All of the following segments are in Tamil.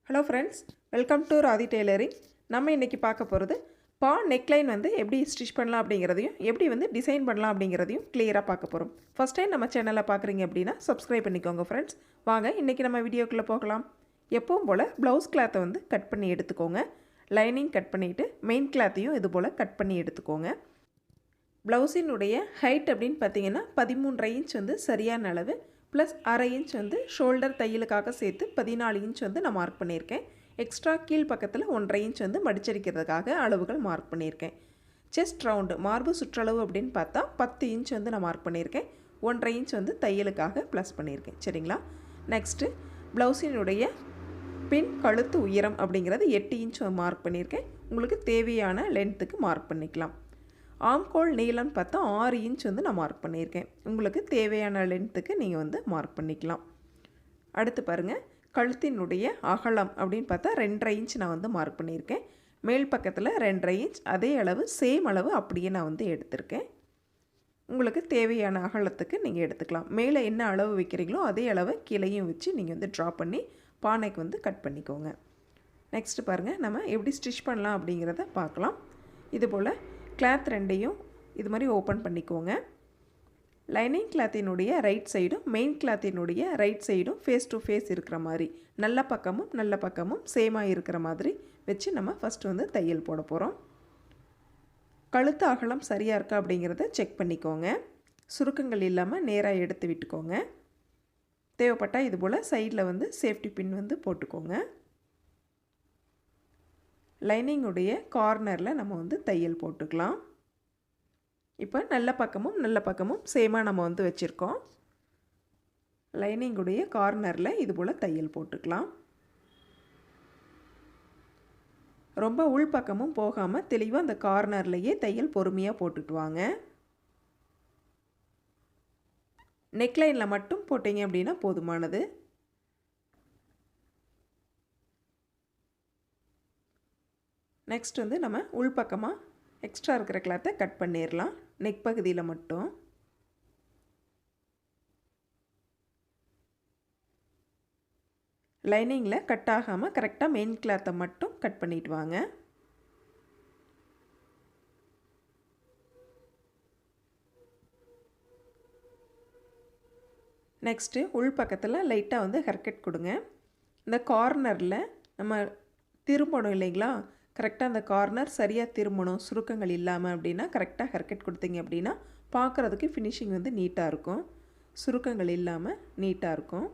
Hello friends, welcome to Radhi tailoring. நம்ம இன்றைக்கி பார்க்க போகிறது நெக்லைன் வந்து எப்படி ஸ்டிச் பண்ணலாம் அப்படிங்கிறதையும் எப்படி வந்து டிசைன் பண்ணலாம் அப்படிங்கிறதையும் கிளியராக பார்க்க போகிறோம். ஃபஸ்ட் டைம் நம்ம சேனலில் பார்க்குறீங்க அப்படின்னா சப்ஸ்கிரைப் பண்ணிக்கோங்க ஃப்ரெண்ட்ஸ். வாங்க இன்றைக்கி நம்ம வீடியோக்குள்ளே போகலாம். எப்பவும் போல் ப்ளவுஸ் கிளாத்தை வந்து கட் பண்ணி எடுத்துக்கோங்க. லைனிங் கட் பண்ணிவிட்டு மெயின் கிளாத்தையும் இது போல் கட் பண்ணி எடுத்துக்கோங்க. ப்ளவுஸினுடைய ஹைட் அப்படின்னு பார்த்தீங்கன்னா 13.5 இன்ச் வந்து சரியான அளவு, ப்ளஸ் அரை இன்ச் வந்து ஷோல்டர் தையலுக்காக சேர்த்து 14 இன்ச் வந்து நான் மார்க் பண்ணியிருக்கேன். எக்ஸ்ட்ரா கீழ் பக்கத்தில் 1.5 இன்ச் வந்து மடிச்சடிக்கிறதுக்காக அளவுகள் மார்க் பண்ணியிருக்கேன். செஸ்ட் ரவுண்டு மார்பு சுற்றளவு அப்படின்னு பார்த்தா 10 இன்ச் வந்து நான் மார்க் பண்ணியிருக்கேன். 1.5 இன்ச் வந்து தையலுக்காக ப்ளஸ் பண்ணியிருக்கேன். சரிங்களா? நெக்ஸ்ட்டு ப்ளவுஸினுடைய பின் கழுத்து உயரம் அப்படிங்கிறது 8 இன்ச் மார்க் பண்ணியிருக்கேன். உங்களுக்கு தேவையான லென்த்துக்கு மார்க் பண்ணிக்கலாம். ஆம்கோல் நீளம்னு பார்த்தா 6 இன்ச் வந்து நான் மார்க் பண்ணியிருக்கேன். உங்களுக்கு தேவையான லென்த்துக்கு நீங்கள் வந்து மார்க் பண்ணிக்கலாம். அடுத்து பாருங்கள், கழுத்தினுடைய அகலம் அப்படின்னு பார்த்தா 2.5 இன்ச் நான் வந்து மார்க் பண்ணியிருக்கேன். மேல் பக்கத்தில் 2.5 இன்ச், அதே அளவு சேம் அளவு அப்படியே நான் வந்து எடுத்திருக்கேன். உங்களுக்கு தேவையான அகலத்துக்கு நீங்கள் எடுத்துக்கலாம். மேலே என்ன அளவு வைக்கிறீங்களோ அதே அளவை கீழையும் வச்சு நீங்கள் வந்து ட்ரா பண்ணி பானைக்கு வந்து கட் பண்ணிக்கோங்க. நெக்ஸ்ட்டு பாருங்கள், நம்ம எப்படி ஸ்டிச் பண்ணலாம் அப்படிங்கிறத பார்க்கலாம். இதுபோல் கிளாத் ரெண்டையும் இது மாதிரி ஓப்பன் பண்ணிக்கோங்க. லைனிங் கிளாத்தினுடைய ரைட் சைடும் மெயின் கிளாத்தினுடைய ரைட் சைடும் ஃபேஸ் டு ஃபேஸ் இருக்கிற மாதிரி, நல்ல பக்கமும் சேமாக இருக்கிற மாதிரி வச்சு நம்ம ஃபஸ்ட்டு வந்து தையல் போட போகிறோம். கழுத்து அகலம் சரியாக இருக்கா அப்படிங்கிறத செக் பண்ணிக்கோங்க. சுருக்கங்கள் இல்லாமல் நேராக எடுத்து விட்டுக்கோங்க. தேவைப்பட்டால் இது போல் சைடில் வந்து சேஃப்டி பின் வந்து போட்டுக்கோங்க. லைனிங்குடைய கார்னரில் நம்ம வந்து தையல் போட்டுக்கலாம். இப்போ நல்ல பக்கமும் சேமாக நம்ம வந்து வச்சுருக்கோம். லைனிங்குடைய கார்னரில் இது போல் தையல் போட்டுக்கலாம். ரொம்ப உள்பக்கமும் போகாமல் தெளிவாக அந்த கார்னர்லேயே தையல் பொறுமையாக போட்டுட்டு வாங்க. நெக்லைனில் மட்டும் போட்டிங்க அப்படின்னா போதுமானது. நெக்ஸ்ட் வந்து நம்ம உள்பக்கமாக எக்ஸ்ட்ரா இருக்கிற கிளாத்தை கட் பண்ணிடலாம். நெக் பகுதியில் மட்டும். லைனிங்கில் கட் ஆகாமல் கரெக்டாக மெயின் கிளாத்தை மட்டும் கட் பண்ணிட்டு வாங்க. நெக்ஸ்ட்டு உள்பக்கத்தில் லைட்டாக வந்து ஹர்கட் கொடுங்க. இந்த கார்னரில் நம்ம திரும்பணும் இல்லைங்களா? கரெக்டாக அந்த கார்னர் சரியாக திரும்பணும், சுருக்கங்கள் இல்லாமல். அப்படின்னா கரெக்டாக ஹர்கட் கொடுத்தீங்க அப்படின்னா பார்க்குறதுக்கு ஃபினிஷிங் வந்து நீட்டாக இருக்கும். சுருக்கங்கள் இல்லாமல் நீட்டாக இருக்கும்.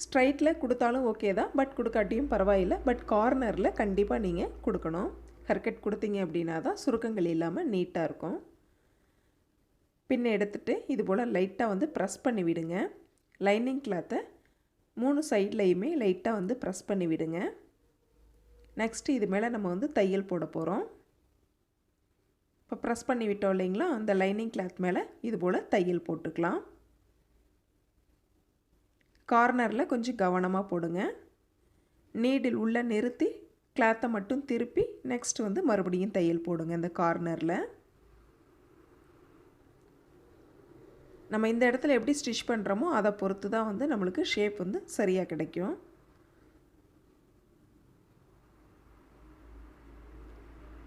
ஸ்ட்ரைட்டில் கொடுத்தாலும் ஓகே தான், பட் கொடுக்காட்டியும் பரவாயில்லை. பட் கார்னரில் கண்டிப்பாக நீங்கள் கொடுக்கணும். ஹர்கட் கொடுத்தீங்க அப்படின்னா தான் சுருக்கங்கள் இல்லாமல் நீட்டாக இருக்கும். பின்ன எடுத்துகிட்டு இது போல் லைட்டாக வந்து ப்ரெஸ் பண்ணி விடுங்க. லைனிங் கிளாத்தை 3 சைட்லையுமே லைட்டாக வந்து ப்ரெஸ் பண்ணி விடுங்க. நெக்ஸ்ட்டு இது மேலே நம்ம வந்து தையல் போட போகிறோம். இப்போ ப்ரெஸ் பண்ணி விட்டோம் இல்லைங்களா? அந்த லைனிங் கிளாத் மேலே இது போல் தையல் போட்டுக்கலாம். கார்னரில் கொஞ்சம் கவனமாக போடுங்க. நீடில் உள்ளே நிறுத்தி கிளாத்தை மட்டும் திருப்பி நெக்ஸ்ட் வந்து மறுபடியும் தையல் போடுங்க. இந்த கார்னரில் நம்ம இந்த இடத்துல எப்படி ஸ்டிச் பண்ணுறோமோ அதை பொறுத்து தான் வந்து நம்மளுக்கு ஷேப் வந்து சரியாக கிடைக்கும்.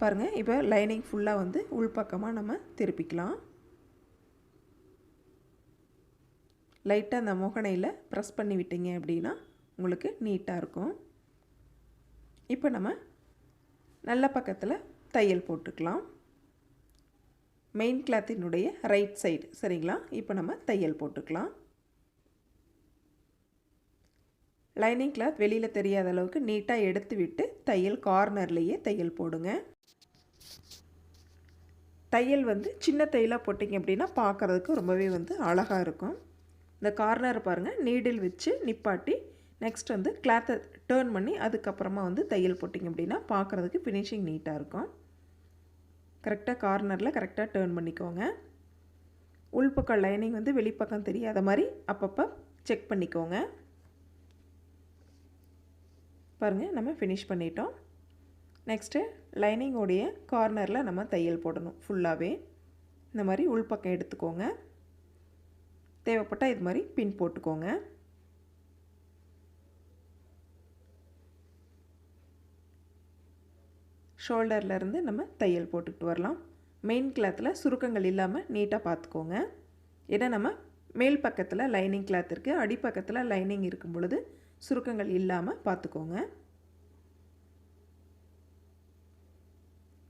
பாருங்கள், இப்போ லைனிங் ஃபுல்லாக வந்து உள்பக்கமாக நம்ம திருப்பிக்கலாம். லைட்டாக அந்த முகனையில் ப்ரெஸ் பண்ணி விட்டீங்க அப்படின்னா உங்களுக்கு நீட்டாக இருக்கும். இப்போ நம்ம நல்ல பக்கத்தில் தையல் போட்டுக்கலாம். மெயின் கிளாத்தினுடைய ரைட் சைடு. சரிங்களா? இப்போ நம்ம தையல் போட்டுக்கலாம். லைனிங் கிளாத் வெளியில் தெரியாத அளவுக்கு நீட்டாக எடுத்து விட்டு தையல் கார்னர்லேயே தையல் போடுங்க. தையல் வந்து சின்ன தையலாக போட்டிங்க அப்படின்னா பார்க்குறதுக்கு ரொம்பவே வந்து அழகாக இருக்கும். இந்த கார்னர் பாருங்கள், நீடில் வச்சு நிப்பாட்டி நெக்ஸ்ட் வந்து கிளாத்தை டேர்ன் பண்ணி அதுக்கப்புறமா வந்து தையல் போட்டிங்க அப்படின்னா பார்க்குறதுக்கு ஃபினிஷிங் நீட்டாக இருக்கும். கரெக்டாக கார்னரில் கரெக்டாக டேர்ன் பண்ணிக்கோங்க. உள்பக்கம் லைனிங் வந்து வெளிப்பக்கம் தெரியாத மாதிரி அப்பப்போ செக் பண்ணிக்கோங்க. பாருங்கள், நம்ம ஃபினிஷ் பண்ணிட்டோம். நெக்ஸ்ட்டு லைனிங்கோடைய கார்னரில் நம்ம தையல் போடணும். ஃபுல்லாகவே இந்த மாதிரி உள்பக்கம் எடுத்துக்கோங்க. தேவைப்பட்டால் இது மாதிரி பின் போட்டுக்கோங்க. ஷோல்டர்லேருந்து நம்ம தையல் போட்டுக்கிட்டு வரலாம். மெயின் கிளாத்தில் சுருக்கங்கள் இல்லாமல் நீட்டாக பார்த்துக்கோங்க. ஏன்னா நம்ம மேல் பக்கத்தில் லைனிங் கிளாத் இருக்குது, அடிப்பக்கத்தில் லைனிங் இருக்கும் பொழுது சுருக்கங்கள் இல்லாமல் பார்த்துக்கோங்க.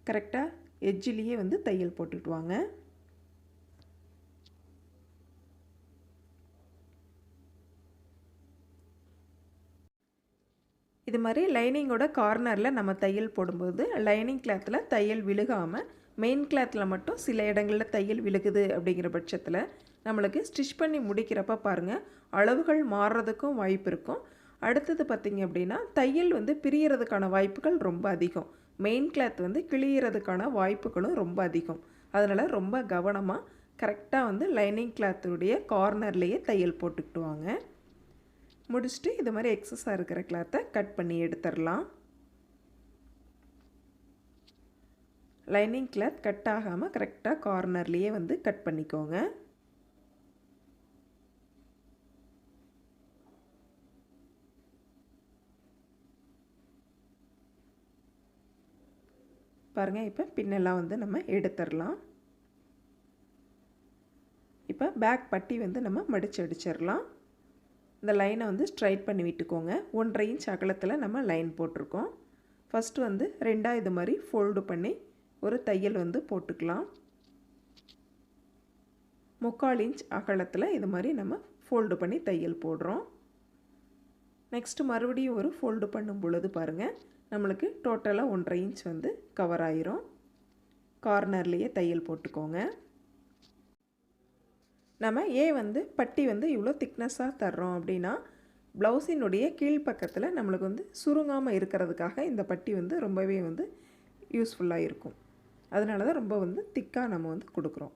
கரெக்டாக எட்ஜிலேயே வந்து தையல் போட்டுக்கிட்டு வாங்க. இது மாதிரி லைனிங்கோட கார்னரில் நம்ம தையல் போடும்போது லைனிங் கிளாத்தில் தையல் விழுகாமல் மெயின் கிளாத்தில் மட்டும் சில இடங்களில் தையல் விழுகுது அப்படிங்கிற பட்சத்தில் நம்மளுக்கு ஸ்டிச் பண்ணி முடிக்கிறப்ப பாருங்கள் அளவுகள் மாறுறதுக்கும் வாய்ப்பு இருக்கும். அடுத்தது பார்த்திங்க அப்படின்னா தையல் வந்து பிரியறதுக்கான வாய்ப்புகள் ரொம்ப அதிகம். மெயின் கிளாத் வந்து கிழியறதுக்கான வாய்ப்புகளும் ரொம்ப அதிகம். அதனால் ரொம்ப கவனமாக கரெக்டாக வந்து லைனிங் கிளாத்துடைய கார்னர்லேயே தையல் போட்டுக்கிட்டு வாங்க. முடிச்சுட்டு இது மாதிரி எக்ஸஸாக இருக்கிற கிளாத்தை கட் பண்ணி எடுத்துடலாம். லைனிங் கிளாத் கட் ஆகாமல் கரெக்டாக கார்னர்லேயே வந்து கட் பண்ணிக்கோங்க. பாருங்கள், இப்போ பின்னெல்லாம் வந்து நம்ம எடுத்துடலாம். இப்போ பேக் பட்டி வந்து நம்ம மடித்து அடிச்சிடலாம். இந்த லைனை வந்து ஸ்ட்ரைட் பண்ணி விட்டுக்கோங்க. 1.5 இன்ச் அகலத்தில் நம்ம லைன் போட்டிருக்கோம். ஃபஸ்ட்டு வந்து ரெண்டாக இது மாதிரி ஃபோல்டு பண்ணி ஒரு தையல் வந்து போட்டுக்கலாம். 3/4 இன்ச் அகலத்தில் இது மாதிரி நம்ம ஃபோல்டு பண்ணி தையல் போடுறோம். நெக்ஸ்ட்டு மறுபடியும் ஒரு ஃபோல்டு பண்ணும் பொழுது பாருங்கள், நம்மளுக்கு டோட்டலாக 1.5 இன்ச் வந்து கவர் ஆயிரும். கார்னர்லேயே தையல் போட்டுக்கோங்க. நம்ம ஏன் வந்து பட்டி வந்து இவ்வளோ திக்னஸாக தர்றோம் அப்படின்னா, ப்ளவுஸினுடைய கீழ்ப்பக்கத்தில் நம்மளுக்கு வந்து சுருங்காமல் இருக்கிறதுக்காக இந்த பட்டி வந்து ரொம்பவே வந்து யூஸ்ஃபுல்லாக இருக்கும். அதனால தான் ரொம்ப வந்து திக்காக நம்ம வந்து கொடுக்குறோம்.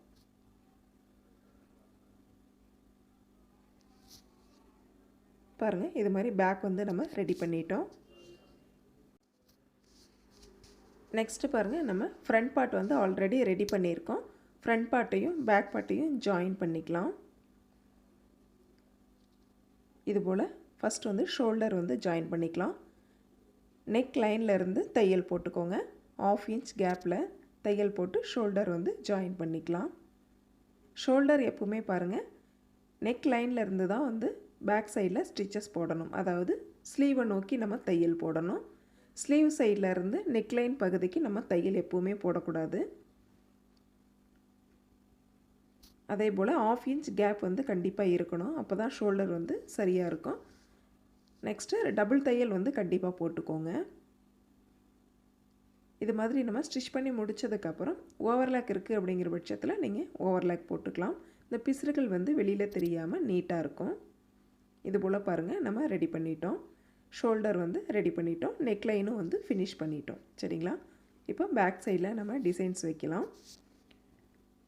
பாருங்கள், இது மாதிரி பேக் வந்து நம்ம ரெடி பண்ணிட்டோம். நெக்ஸ்ட்டு பாருங்கள், நம்ம ஃப்ரண்ட் பார்ட் வந்து ஆல்ரெடி ரெடி பண்ணியிருக்கோம். ஃப்ரண்ட் பார்ட்டையும் பேக் பார்ட்டையும் ஜாயின் பண்ணிக்கலாம். இதுபோல் ஃபஸ்ட் வந்து ஷோல்டர் வந்து ஜாயின் பண்ணிக்கலாம். நெக் லைனில் இருந்து தையல் போட்டுக்கோங்க. 1/2 இன்ச் கேப்பில் தையல் போட்டு ஷோல்டர் வந்து ஜாயின் பண்ணிக்கலாம். ஷோல்டர் எப்பவுமே பாருங்கள் நெக் லைனில் இருந்து தான் வந்து பேக் சைடில் ஸ்டிச்சஸ் போடணும். அதாவது ஸ்லீவை நோக்கி நம்ம தையல் போடணும். ஸ்லீவ் சைடில் இருந்து நெக் லைன் பகுதிக்கு நம்ம தையல் எப்பவுமே போடக்கூடாது. அதே போல் 1/2 இன்ச் கேப் வந்து கண்டிப்பாக இருக்கணும். அப்போ தான் ஷோல்டர் வந்து சரியாக இருக்கும். நெக்ஸ்ட்டு டபுள் தையல் வந்து கண்டிப்பாக போட்டுக்கோங்க. இது மாதிரி நம்ம ஸ்டிச் பண்ணி முடித்ததுக்கப்புறம் ஓவர்லாக் இருக்குது அப்படிங்கிற பட்சத்தில் நீங்கள் ஓவர்லாக் போட்டுக்கலாம். இந்த பிசுறுகள் வந்து வெளியில் தெரியாமல் நீட்டாக இருக்கும். இது போல் பாருங்கள், நம்ம ரெடி பண்ணிட்டோம். ஷோல்டர் வந்து ரெடி பண்ணிட்டோம். நெக் லைனும் வந்து ஃபினிஷ் பண்ணிட்டோம். சரிங்களா? இப்போ பேக் சைடில் நம்ம டிசைன்ஸ் வைக்கலாம்.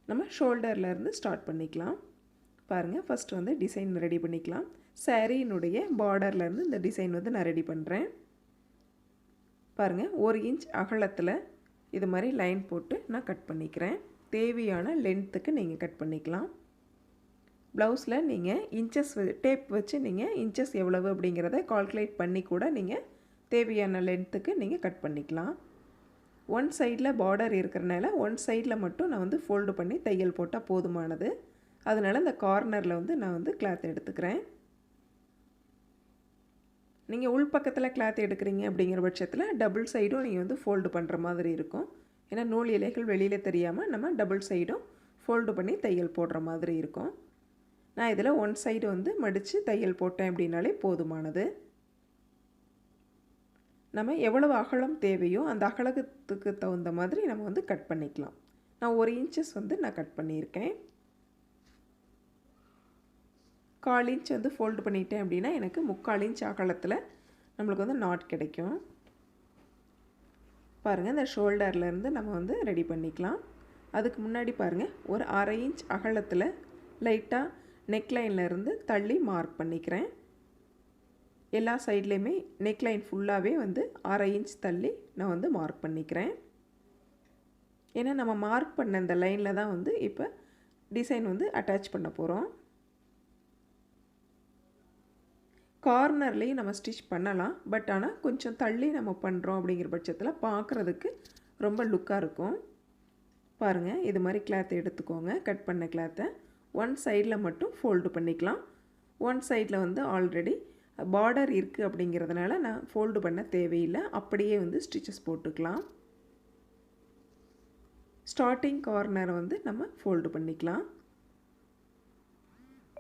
நம்ம ஷோல்டர்லேருந்து ஸ்டார்ட் பண்ணிக்கலாம். பாருங்கள், ஃபஸ்ட்டு வந்து டிசைன் ரெடி பண்ணிக்கலாம். சாரீனுடைய பார்டர்லேருந்து இந்த டிசைன் வந்து நான் ரெடி பண்ணுறேன். பாருங்கள், 1 இன்ச் அகலத்தில் இது மாதிரி லைன் போட்டு நான் கட் பண்ணிக்கிறேன். தேவையான லென்த்துக்கு நீங்கள் கட் பண்ணிக்கலாம். ப்ளவுஸில் நீங்கள் இன்ச்சஸ் டேப் வச்சு நீங்கள் இன்ச்சஸ் எவ்வளவு அப்படிங்கிறத கால்குலேட் பண்ணி கூட நீங்கள் தேவையான லென்த்துக்கு நீங்கள் கட் பண்ணிக்கலாம். ஒன் சைடில் பார்டர் இருக்கிறனால ஒன் சைடில் மட்டும் நான் வந்து ஃபோல்டு பண்ணி தையல் போட்டால் போதுமானது. அதனால் இந்த கார்னரில் வந்து நான் வந்து கிளாத் எடுத்துக்கிறேன். நீங்கள் உள் பக்கத்தில் கிளாத் எடுக்கிறீங்க அப்படிங்கிற பட்சத்தில் டபுள் சைடும் நீங்கள் வந்து ஃபோல்டு பண்ணுற மாதிரி இருக்கும். ஏன்னா நூல் இலைகள் வெளியில் தெரியாமல் நம்ம டபுள் சைடும் ஃபோல்டு பண்ணி தையல் போடுற மாதிரி இருக்கும். நான் இதில் ஒன் சைடு வந்து மடித்து தையல் போட்டேன் அப்படின்னாலே போதுமானது. நம்ம எவ்வளவு அகலம் தேவையோ அந்த அகலத்துக்கு தகுந்த மாதிரி நம்ம வந்து கட் பண்ணிக்கலாம். நான் 1 இன்ச்சஸ் வந்து நான் கட் பண்ணியிருக்கேன். 1/4 இன்ச் வந்து ஃபோல்டு பண்ணிட்டேன் அப்படின்னா எனக்கு 3/4 இன்ச் அகலத்தில் நம்மளுக்கு வந்து நாட் கிடைக்கும். பாருங்கள், இந்த ஷோல்டர்லேருந்து நம்ம வந்து ரெடி பண்ணிக்கலாம். அதுக்கு முன்னாடி பாருங்கள், ஒரு 1/2 இன்ச் அகலத்தில் லைட்டாக நெக்லைன்லேருந்து தள்ளி மார்க் பண்ணிக்கிறேன். எல்லா சைட்லேயுமே நெக்லைன் ஃபுல்லாகவே வந்து 1/2 இன்ச் தள்ளி நான் வந்து மார்க் பண்ணிக்கிறேன். ஏன்னா நம்ம மார்க் பண்ண இந்த லைனில் தான் வந்து இப்போ டிசைன் வந்து அட்டாச் பண்ண போகிறோம். கார்னர்லேயும் நம்ம ஸ்டிச் பண்ணலாம். பட் ஆனால் கொஞ்சம் தள்ளி நம்ம பண்ணுறோம் அப்படிங்கிற பட்சத்தில் பார்க்குறதுக்கு ரொம்ப லுக்காக இருக்கும். பாருங்கள், இது மாதிரி கிளாத் எடுத்துக்கோங்க. கட் பண்ண கிளாத்தை ஒன் சைடில் மட்டும் ஃபோல்டு பண்ணிக்கலாம். ஒன் சைடில் வந்து ஆல்ரெடி பார்டர் இருக்குது அப்படிங்கிறதுனால நான் ஃபோல்டு பண்ண தேவையில்லை. அப்படியே வந்து ஸ்டிச்சஸ் போட்டுக்கலாம். ஸ்டார்டிங் கார்னரை வந்து நம்ம ஃபோல்டு பண்ணிக்கலாம்.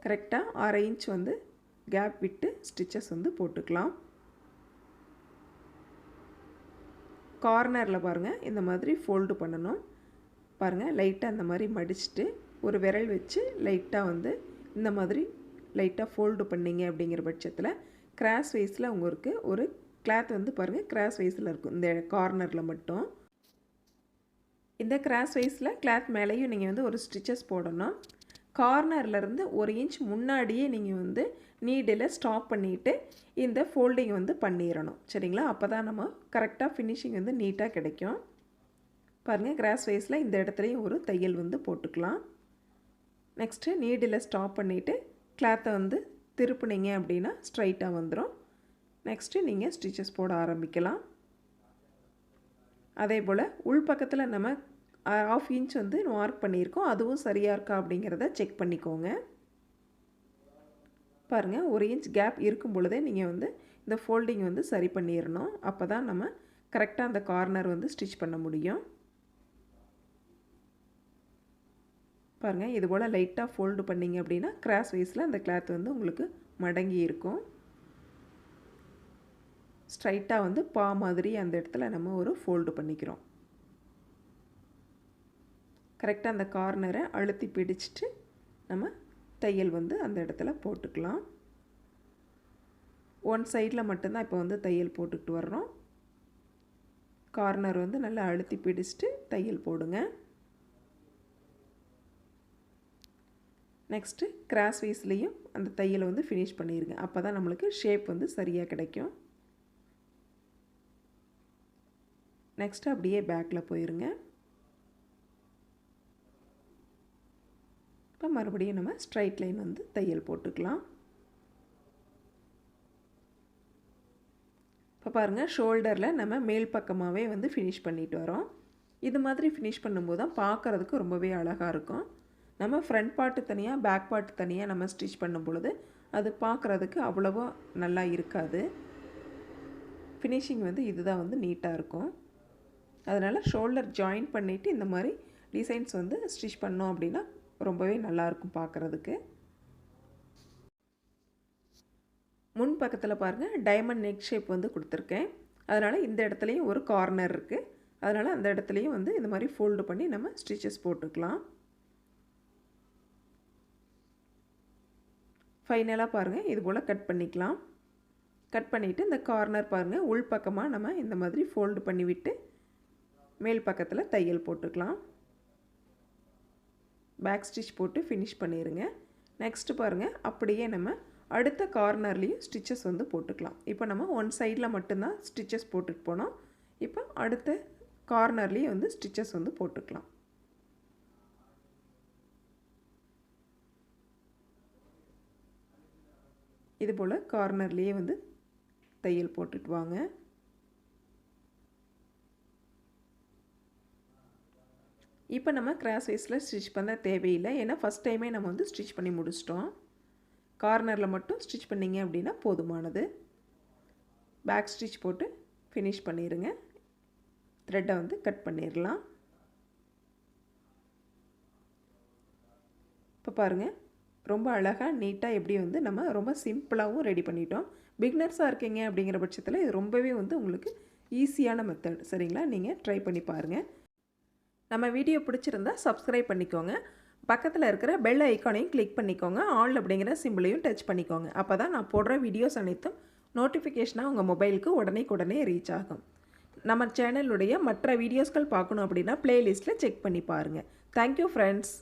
கரெக்டாக 1/2 இன்ச் வந்து கேப் விட்டு ஸ்டிச்சஸ் வந்து போட்டுக்கலாம். கார்னரில் பாருங்கள், இந்த மாதிரி ஃபோல்டு பண்ணணும். பாருங்கள், லைட்டாக இந்த மாதிரி மடிச்சுட்டு ஒரு விரல் வச்சு லைட்டாக வந்து இந்த மாதிரி லைட்டாக ஃபோல்டு பண்ணிங்க அப்படிங்கிற பட்சத்தில் கிராஸ் வைஸில் உங்களுக்கு ஒரு கிளாத் வந்து பாருங்கள் கிராஸ் வைஸில் இருக்கும். இந்த கார்னரில் மட்டும் இந்த கிராஸ் வைஸில் கிளாத் மேலேயும் நீங்கள் வந்து ஒரு ஸ்டிச்சஸ் போடணும். கார்னர்லேருந்து 1 இன்ச் முன்னாடியே நீங்கள் வந்து நீடில் ஸ்டாப் பண்ணிவிட்டு இந்த ஃபோல்டிங் வந்து பண்ணிடணும். சரிங்களா? அப்போ தான் நம்ம கரெக்டாக ஃபினிஷிங் வந்து நீட்டாக கிடைக்கும். பாருங்கள், கிராஸ் வைஸில் இந்த இடத்துலையும் ஒரு தையல் வந்து போட்டுக்கலாம். நெக்ஸ்ட்டு நீடில் ஸ்டாப் பண்ணிவிட்டு கிளாத்தை வந்து திருப்புனீங்க அப்படின்னா ஸ்ட்ரைட்டாக வந்துடும். நெக்ஸ்ட்டு நீங்கள் ஸ்டிச்சஸ் போட ஆரம்பிக்கலாம். அதே போல் உள் பக்கத்தில் நம்ம 1/2 இன்ச் வந்து மார்க் பண்ணியிருக்கோம். அதுவும் சரியாக இருக்கா அப்படிங்கிறத செக் பண்ணிக்கோங்க. பாருங்கள், 1 இன்ச் கேப் இருக்கும் பொழுதே நீங்கள் வந்து இந்த ஃபோல்டிங் வந்து சரி பண்ணிடணும். அப்போ தான் நம்ம கரெக்டாக அந்த கார்னர் வந்து ஸ்டிச் பண்ண முடியும். பாருங்கள், இது போல் லைட்டாக ஃபோல்டு பண்ணிங்க அப்படின்னா கிராஸ் வைஸில் அந்த கிளாத் வந்து உங்களுக்கு மடங்கி இருக்கும். ஸ்ட்ரைட்டாக வந்து பா மாதிரி அந்த இடத்துல நம்ம ஒரு ஃபோல்டு பண்ணிக்கிறோம். கரெக்டாக அந்த கார்னரை அழுத்தி பிடிச்சிட்டு நம்ம தையல் வந்து அந்த இடத்துல போட்டுக்கலாம். ஒன் சைடில் மட்டும்தான் இப்போ வந்து தையல் போட்டுக்கிட்டு வர்றோம். கார்னர் வந்து நல்லா அழுத்தி பிடிச்சிட்டு தையல் போடுங்க. நெக்ஸ்ட்டு கிராஸ் வைஸ்லேயும் அந்த தையலை வந்து ஃபினிஷ் பண்ணிடுங்க. அப்போ தான் நம்மளுக்கு ஷேப் வந்து சரியாக கிடைக்கும். நெக்ஸ்ட்டு அப்படியே பேக்கில் போயிருங்க. இப்போ மறுபடியும் நம்ம ஸ்ட்ரைட் லைன் வந்து தையல் போட்டுக்கலாம். இப்போ பாருங்கள், ஷோல்டரில் நம்ம மேல் பக்கமாகவே வந்து ஃபினிஷ் பண்ணிட்டு வரோம். இது மாதிரி ஃபினிஷ் பண்ணும்போது தான் பார்க்குறதுக்கு ரொம்பவே அழகாக இருக்கும். நம்ம ஃப்ரண்ட் பார்ட்டு தனியாக பேக் பார்ட்டு தனியாக நம்ம ஸ்டிச் பண்ணும் பொழுது அது பார்க்குறதுக்கு அவ்வளோவா நல்லா இருக்காது. ஃபினிஷிங் வந்து இதுதான் வந்து நீட்டாக இருக்கும். அதனால் ஷோல்டர் ஜாயின் பண்ணிவிட்டு இந்த மாதிரி டிசைன்ஸ் வந்து ஸ்டிச் பண்ணோம் அப்படின்னா ரொம்பவே நல்லாயிருக்கும் பார்க்குறதுக்கு. முன் பக்கத்தில் பாருங்கள், டைமண்ட் நெக் ஷேப் வந்து கொடுத்துருக்கேன். அதனால் இந்த இடத்துலையும் ஒரு கார்னர் இருக்குது. அதனால் அந்த இடத்துலையும் வந்து இந்த மாதிரி ஃபோல்டு பண்ணி நம்ம ஸ்டிச்சஸ் போட்டுக்கலாம். ஃபைனலாக பாருங்கள், இது போல் கட் பண்ணிக்கலாம். கட் பண்ணிவிட்டு இந்த கார்னர் பாருங்கள், உள் பக்கமாக நம்ம இந்த மாதிரி ஃபோல்டு பண்ணிவிட்டு மேல் பக்கத்தில் தையல் போட்டுக்கலாம். பேக் ஸ்டிச் போட்டு ஃபினிஷ் பண்ணிடுங்க. நெக்ஸ்ட்டு பாருங்கள், அப்படியே நம்ம அடுத்த கார்னர்லேயும் ஸ்டிச்சஸ் வந்து போட்டுக்கலாம். இப்போ நம்ம ஒன் சைடில் மட்டும்தான் ஸ்டிச்சஸ் போட்டுட்டு போனோம். இப்போ அடுத்த கார்னர்லேயும் வந்து ஸ்டிச்சஸ் வந்து போட்டுக்கலாம். இது போல் கார்னர்லேயே வந்து தையல் போட்டுட்டு வாங்க. இப்போ நம்ம கிராஸ் வைஸில் ஸ்டிச் பண்ண தேவையில்லை. ஏன்னா ஃபஸ்ட் டைமே நம்ம வந்து ஸ்டிச் பண்ணி முடிச்சிட்டோம். கார்னரில் மட்டும் ஸ்டிச் பண்ணிங்க அப்படின்னா போதுமானது. பேக் ஸ்டிச் போட்டு ஃபினிஷ் பண்ணிடுங்க. த்ரெட்டை வந்து கட் பண்ணிடலாம். இப்போ பாருங்கள், ரொம்ப அழகாக நீட்டாக எப்படி வந்து நம்ம ரொம்ப சிம்பிளாகவும் ரெடி பண்ணிட்டோம். பிகினர்ஸாக இருக்கீங்க அப்படிங்கிற பட்சத்தில் இது ரொம்பவே வந்து உங்களுக்கு ஈஸியான மெத்தட். சரிங்களா? நீங்கள் ட்ரை பண்ணி பாருங்கள். நம்ம வீடியோ பிடிச்சிருந்தா சப்ஸ்கிரைப் பண்ணிக்கோங்க. பக்கத்தில் இருக்கிற பெல் ஐக்கானையும் கிளிக் பண்ணிக்கோங்க. ஆல் அப்படிங்கிற சிம்பிளையும் டச் பண்ணிக்கோங்க. அப்போ தான் நான் போடுற வீடியோஸ் அனைத்தும் நோட்டிஃபிகேஷனாக உங்கள் மொபைலுக்கு உடனே ரீச் ஆகும். நம்ம சேனலுடைய மற்ற வீடியோஸ்கள் பார்க்கணும் அப்படின்னா ப்ளேலிஸ்ட்டில் செக் பண்ணி பாருங்கள். Thank you friends.